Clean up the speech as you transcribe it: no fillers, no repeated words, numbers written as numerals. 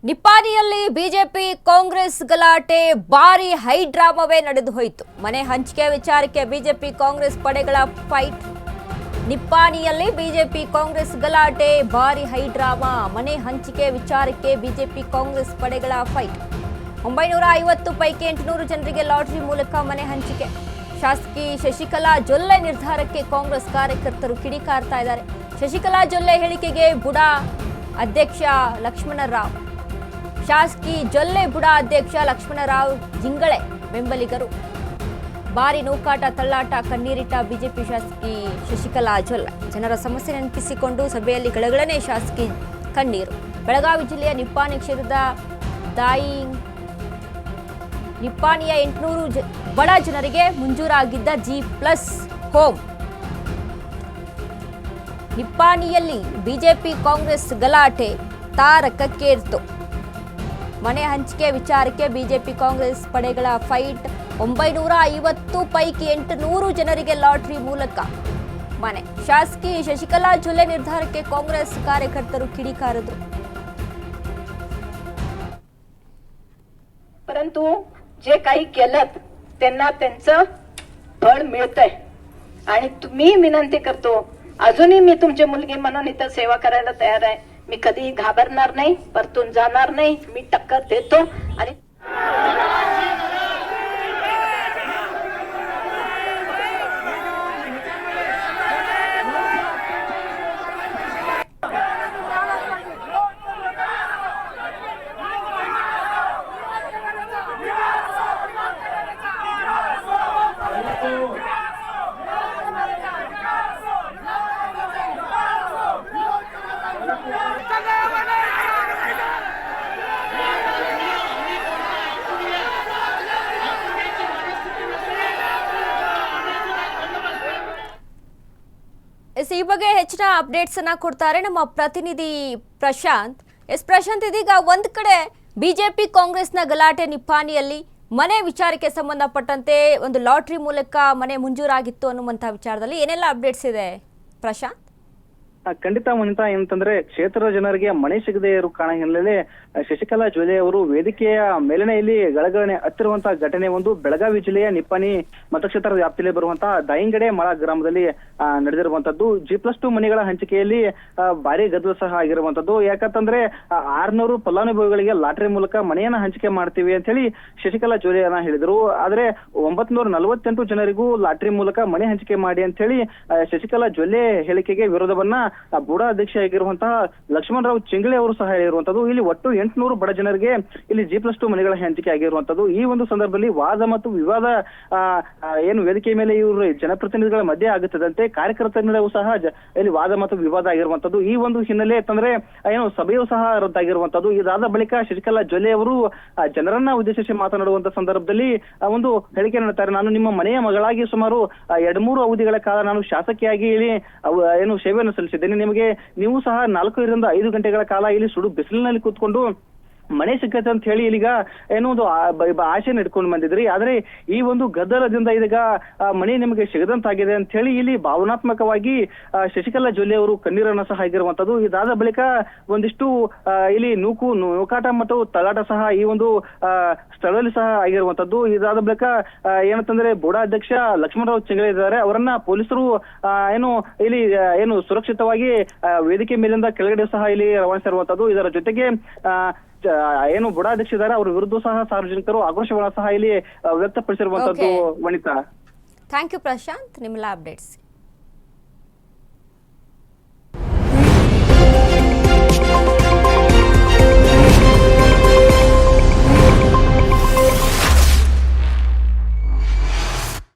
ನಿಪ್ಪಾಣಿಯಲ್ಲಿ BJP Congress ಗಲಾಟೆ ಭಾರಿ high ಡ್ರಾಮಾವೇ ನಡೆದು ಹೋಯಿತು. ಮನೆ ಹಂಚಿಕೆ ವಿಚಾರಕ್ಕೆ ಬಿಜೆಪಿ ಕಾಂಗ್ರೆಸ್ ಪಡೆಗಳ ಫೈಟ್. ನಿಪ್ಪಾಣಿಯಲ್ಲಿ ಬಿಜೆಪಿ ಕಾಂಗ್ರೆಸ್ ಗಲಾಟೆ ಭಾರಿ ಹೈ ಡ್ರಾಮಾ. ಮನೆ ಹಂಚಿಕೆ ವಿಚಾರಕ್ಕೆ ಬಿಜೆಪಿ ಕಾಂಗ್ರೆಸ್ ಪಡೆಗಳ ಫೈಟ್. 950 ಪೈಕಿ 800 ಜನರಿಗೆ ಲಾಟರಿ ಮೂಲಕ ಮನೆ ಹಂಚಿಕೆ. ಶಾಸಕಿ ಶಶಿಕಲಾ ಜೊಲ್ಲೆ ನಿರ್ಧಾರಕ್ಕೆ ಕಾಂಗ್ರೆಸ್ ಕಾರ್ಯಕರ್ತರು ಕಿಡಿಕಾರ್ತಾ ಇದ್ದಾರೆ. ಶಶಿಕಲಾ ಜೊಲ್ಲೆ ಹೇಳಿಕೆಗೆ ಬುಡಾ ಅಧ್ಯಕ್ಷ ಲಕ್ಷ್ಮಣರಾವ್, ಶಾಸಕಿ ಜೊಲ್ಲೆ ಬುಡಾ ಅಧ್ಯಕ್ಷ ಲಕ್ಷ್ಮಣರಾವ್ ಜಿಂಗಳೆ ಬೆಂಬಲಿಗರು. ಭಾರಿ ನೂಕಾಟ, ತಳ್ಳಾಟ, ಕಣ್ಣೀರಿಟ್ಟ ಬಿಜೆಪಿ ಶಾಸಕಿ ಶಶಿಕಲಾ ಜೊಲ್ಲೆ. ಜನರ ಸಮಸ್ಯೆ ನೆನಪಿಸಿಕೊಂಡು ಸಭೆಯಲ್ಲಿ ಗಳಗಳನೆ ಶಾಸಕಿ ಕಣ್ಣೀರು. ಬೆಳಗಾವಿ ಜಿಲ್ಲೆಯ ನಿಪ್ಪಾಣಿ ಕ್ಷೇತ್ರದ ನಿಪ್ಪಾಣಿಯ 800 ಬಡ ಜನರಿಗೆ ಮಂಜೂರಾಗಿದ್ದ G+ ಹೋಮ್. ನಿಪ್ಪಾಣಿಯಲ್ಲಿ ಬಿಜೆಪಿ ಕಾಂಗ್ರೆಸ್ ಗಲಾಟೆ ತಾರಕಕ್ಕೇರಿತು. ಮನೆ ಹಂಚಿಕೆ ವಿಚಾರಕ್ಕೆ ಬಿಜೆಪಿ ಕಾಂಗ್ರೆಸ್ ಪಡೆಗಳ ಫೈಟ್. 950 ಪೈಕಿ 800 ಜನರಿಗೆ ಲಾಟರಿ ಮೂಲಕ ಮನೆ. ಶಾಸಕಿ ಶಶಿಕಲಾ ಜೊಲ್ಲೆ ನಿರ್ಧಾರಕ್ಕೆ ಕಾಂಗ್ರೆಸ್ ಕಾರ್ಯಕರ್ತರು ಕಿಡಿಕಾರಿದ್ರು. परंतु जे काही केलं त्यांना त्यांचं फळ मिळतंय आणि मी विनंती करतो, अजूनही मी तुमची मुलगी म्हणून इथं सेवा करायला तयार आहे. मी कधी घाबरणार नाही, परतून जाणार नाही. मी टक्कर देतो आणि ಈ ಬಗ್ಗೆ ಹೆಚ್ಚಿನ ಅಪ್ಡೇಟ್ಸ್ ಅನ್ನ ಕೊಡ್ತಾರೆ ನಮ್ಮ ಪ್ರತಿನಿಧಿ ಪ್ರಶಾಂತ್. ಪ್ರಶಾಂತ್, ಇದೀಗ ಒಂದ್ ಕಡೆ ಬಿಜೆಪಿ ಕಾಂಗ್ರೆಸ್ನ ಗಲಾಟೆ ನಿಪ್ಪಾಣಿಯಲ್ಲಿ ಮನೆ ವಿಚಾರಕ್ಕೆ ಸಂಬಂಧಪಟ್ಟಂತೆ ಒಂದು ಲಾಟರಿ ಮೂಲಕ ಮನೆ ಮಂಜೂರಾಗಿತ್ತು ಅನ್ನುವಂತಹ ವಿಚಾರದಲ್ಲಿ ಏನೆಲ್ಲ ಅಪ್ಡೇಟ್ಸ್ ಇದೆ ಪ್ರಶಾಂತ್? ಖಂಡಿತ ವನಿತಾ, ಏನಂತಂದ್ರೆ ಕ್ಷೇತ್ರದ ಜನರಿಗೆ ಮನೆ ಸಿಗದೆ ಇರೋ ಕಾರಣ ಹಿನ್ನೆಲೆ ಶಶಿಕಲಾ ಜೊಲ್ಲೆ ಅವರು ವೇದಿಕೆಯ ಮೇಲನೆಯಲ್ಲಿ ಗಳಗಳನೆ ಹತ್ತಿರುವಂತಹ ಘಟನೆ ಒಂದು ಬೆಳಗಾವಿ ಜಿಲ್ಲೆಯ ನಿಪ್ಪಾಣಿ ಮತಕ್ಷೇತ್ರದ ವ್ಯಾಪ್ತಿಯಲ್ಲಿ ಬರುವಂತಹ ದಾಯಿಂಗಡೆ ಮಳ ಗ್ರಾಮದಲ್ಲಿ ನಡೆದಿರುವಂತದ್ದು. G+2 ಮನೆಗಳ ಹಂಚಿಕೆಯಲ್ಲಿ ಭಾರಿ ಗದ್ದಲ ಸಹ ಆಗಿರುವಂತದ್ದು. ಯಾಕಂತಂದ್ರೆ 600 ಫಲಾನುಭವಿಗಳಿಗೆ ಲಾಟರಿ ಮೂಲಕ ಮನೆಯನ್ನ ಹಂಚಿಕೆ ಮಾಡ್ತೀವಿ ಅಂತ ಹೇಳಿ ಶಶಿಕಲಾ ಜೊಲ್ಲೆಯನ್ನ ಹೇಳಿದ್ರು. ಆದ್ರೆ 948 ಜನರಿಗೂ ಲಾಟರಿ ಮೂಲಕ ಮನೆ ಹಂಚಿಕೆ ಮಾಡಿ ಅಂತ ಹೇಳಿ ಶಶಿಕಲಾ ಜೊಲ್ಲೆ ಹೇಳಿಕೆಗೆ ವಿರೋಧವನ್ನ ಬುಡಾ ಅಧ್ಯಕ್ಷ ಆಗಿರುವಂತಹ ಲಕ್ಷ್ಮಣರಾವ್ ಜಿಂಗಳೆ ಅವರು ಸಹ ಹೇಳಿರುವಂತದ್ದು. ಇಲ್ಲಿ ಒಟ್ಟು 800 ಬಡ ಜನರಿಗೆ ಇಲ್ಲಿ G+2 ಮನೆಗಳ ಹಂಚಿಕೆ ಆಗಿರುವಂತದ್ದು. ಈ ಒಂದು ಸಂದರ್ಭದಲ್ಲಿ ವಾದ ಮತ್ತು ವಿವಾದ ಏನು ವೇದಿಕೆ ಮೇಲೆ ಇವರು ಜನಪ್ರತಿನಿಧಿಗಳ ಮಧ್ಯೆ ಆಗುತ್ತದಂತೆ ಕಾರ್ಯಕರ್ತರ ಮೇಲೂ ಸಹ ಇಲ್ಲಿ ವಾದ ಮತ್ತು ವಿವಾದ ಆಗಿರುವಂತದ್ದು. ಈ ಒಂದು ಹಿನ್ನೆಲೆ ಅಂತಂದ್ರೆ ಏನು ಸಭೆಯೂ ಸಹ ರದ್ದಾಗಿರುವಂತದ್ದು. ಇದಾದ ಬಳಿಕ ಶಶಿಕಲಾ ಜೊಲ್ಲೆ ಅವರು ಜನರನ್ನ ಉದ್ದೇಶಿಸಿ ಮಾತನಾಡುವಂತ ಸಂದರ್ಭದಲ್ಲಿ ಒಂದು ಹೇಳಿಕೆ ನೀಡುತ್ತಾರೆ. ನಾನು ನಿಮ್ಮ ಮನೆಯ ಮಗಳಾಗಿ ಸುಮಾರು 2-3 ಅವಧಿಗಳ ಕಾಲ ನಾನು ಶಾಸಕಿಯಾಗಿ ಇಲ್ಲಿ ಏನು ಸೇವೆಯನ್ನು ಸಲ್ಲಿಸಿದ್ದೇನೆ. ನಿಮಗೆ ನೀವು ಸಹ 4 ರಿಂದ 5 ಗಂಟೆಗಳ ಕಾಲ ಇಲ್ಲಿ ಸುಡು ಬಿಸಿಲಿನಲ್ಲಿ ಕೂತ್ಕೊಂಡು ಮನೆ ಸಿಕ್ಕತ್ತೆ ಅಂತ ಹೇಳಿ ಇಲ್ಲಿಗ ಏನೋ ಒಂದು ಆಶೆನ ಇಟ್ಕೊಂಡು ಬಂದಿದ್ರಿ. ಆದ್ರೆ ಈ ಒಂದು ಗದ್ದಲದಿಂದ ಇದೀಗ ಮನೆ ನಿಮಗೆ ಸಿಗದಂತಾಗಿದೆ ಅಂತ ಹೇಳಿ ಇಲ್ಲಿ ಭಾವನಾತ್ಮಕವಾಗಿ ಶಶಿಕಲಾ ಜೊಲ್ಲೆ ಅವರು ಕಣ್ಣೀರನ್ನ ಸಹ ಆಗಿರುವಂತದ್ದು. ಇದಾದ ಬಳಿಕ ಒಂದಿಷ್ಟು ಇಲ್ಲಿ ನೂಕಾಟ ಮತ್ತು ತಳ್ಳಾಟ ಸಹ ಈ ಒಂದು ಸ್ಥಳದಲ್ಲಿ ಸಹ ಆಗಿರುವಂತದ್ದು. ಇದಾದ ಬಳಿಕ ಏನಂತಂದ್ರೆ ಬುಡಾ ಅಧ್ಯಕ್ಷ ಲಕ್ಷ್ಮಣರಾವ್ ಜಿಂಗಳೆ ಇದ್ದಾರೆ, ಅವರನ್ನ ಪೊಲೀಸರು ಇಲ್ಲಿ ಸುರಕ್ಷಿತವಾಗಿ ವೇದಿಕೆ ಮೇಲಿಂದ ಕೆಳಗಡೆ ಸಹ ಇಲ್ಲಿ ರವಾನಿಸಿರುವಂತದ್ದು. ಇದರ ಜೊತೆಗೆ ಏನು ಬುಡಾ ಅಧ್ಯಕ್ಷ ಇದ್ದಾರೆ, ಅವರ ವಿರುದ್ಧ ಸಹ ಸಾರ್ವಜನಿಕರು ಆಕ್ರೋಶವನ್ನ ಸಹ ಇಲ್ಲಿ ವ್ಯಕ್ತಪಡಿಸಿರುವಂತದ್ದು. ವನಿತಾ, ಥ್ಯಾಂಕ್ ಯು ಪ್ರಶಾಂತ್, ನಿಮ್ಮೆಲ್ಲ ಅಪ್ಡೇಟ್ಸ್.